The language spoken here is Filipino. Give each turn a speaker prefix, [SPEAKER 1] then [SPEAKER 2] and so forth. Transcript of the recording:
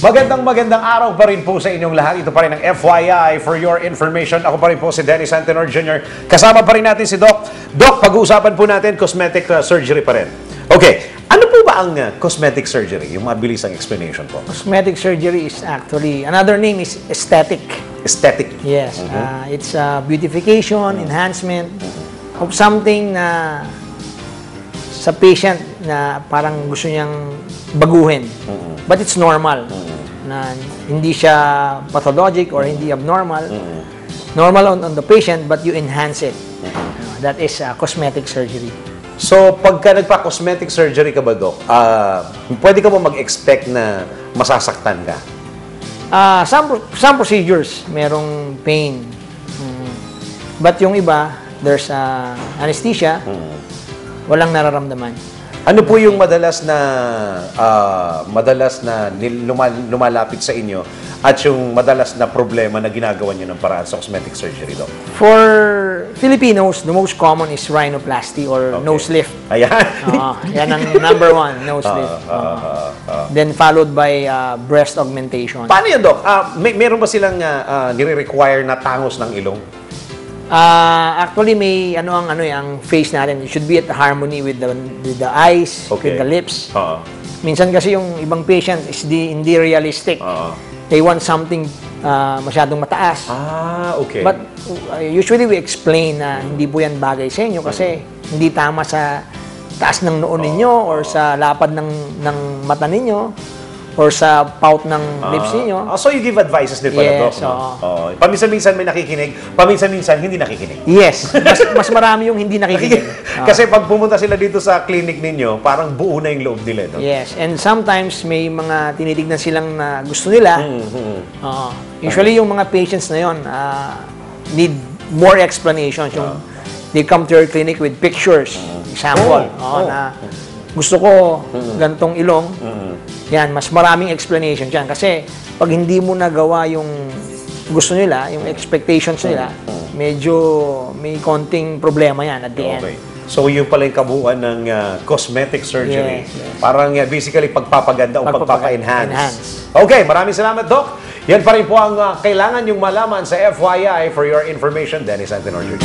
[SPEAKER 1] Magandang araw pa rin po sa inyong lahat. Ito pa rin ang FYI for your information. Ako pa rin po si Dennis Antenor Jr. Kasama pa rin natin si Doc. Doc, pag-uusapan po natin cosmetic surgery pa rin. Okay, ano po ba ang cosmetic surgery? Yung mabilis ang explanation po.
[SPEAKER 2] Cosmetic surgery is actually, another name is aesthetic.
[SPEAKER 1] Aesthetic?
[SPEAKER 2] Yes. It's beautification, enhancement of something na sa patient na parang gusto niyang baguhin. But it's normal. Na hindi siya pathologic or hindi abnormal. Normal on the patient, but you enhance it. That is cosmetic surgery.
[SPEAKER 1] So, pagka nagpa-cosmetic surgery ka ba, Doc, pwede ka ba mag-expect na masasaktan ka?
[SPEAKER 2] Some procedures, merong pain. But yung iba, there's anesthesia, walang nararamdaman.
[SPEAKER 1] Ano po yung madalas na lumalapit sa inyo at yung madalas na problema na ginagawa niyo ng paraan sa cosmetic surgery, Doc?
[SPEAKER 2] For Filipinos, the most common is rhinoplasty or nose lift.
[SPEAKER 1] Ayan.
[SPEAKER 2] Yan ang number one, nose lift. Then followed by breast augmentation.
[SPEAKER 1] Paano yun, Doc? Meron ba silang nire-require na tangos ng ilong?
[SPEAKER 2] Actually, may ang face natin. It should be at harmony with the eyes, with the lips. Minsan kasi yung ibang patient is hindi realistic. They want something masyadong mataas.
[SPEAKER 1] Okay.
[SPEAKER 2] But usually we explain na hindi po yan bagay sa inyo kasi hindi tama sa taas ng noo ninyo or sa lapad ng mata ninyo or sa pout ng lips ninyo.
[SPEAKER 1] So you give advices din pala, Doc?
[SPEAKER 2] Yes.
[SPEAKER 1] Paminsan-minsan may nakikinig, paminsan-minsan hindi nakikinig.
[SPEAKER 2] Yes. Mas marami yung hindi nakikinig.
[SPEAKER 1] Kasi pag pumunta sila dito sa clinic ninyo, parang buo na yung loob nila, no?
[SPEAKER 2] Yes. And sometimes may mga tinitignan silang na gusto nila. Usually yung mga patients na yon need more explanations. Yung they come to your clinic with pictures. Example. Na gusto ko gantong ilong. Yan, mas maraming explanation dyan. Kasi pag hindi mo nagawa yung gusto nila, yung expectations nila, medyo may konting problema yan at the end.
[SPEAKER 1] So yun pala yung kabuuan ng cosmetic surgery.
[SPEAKER 2] Yes.
[SPEAKER 1] Parang basically pagpapaganda o pagpapa-enhance. Okay, maraming salamat, Doc. Yan pa rin po ang kailangan yung malaman sa FYI for your information. Dennis Antenor Jr.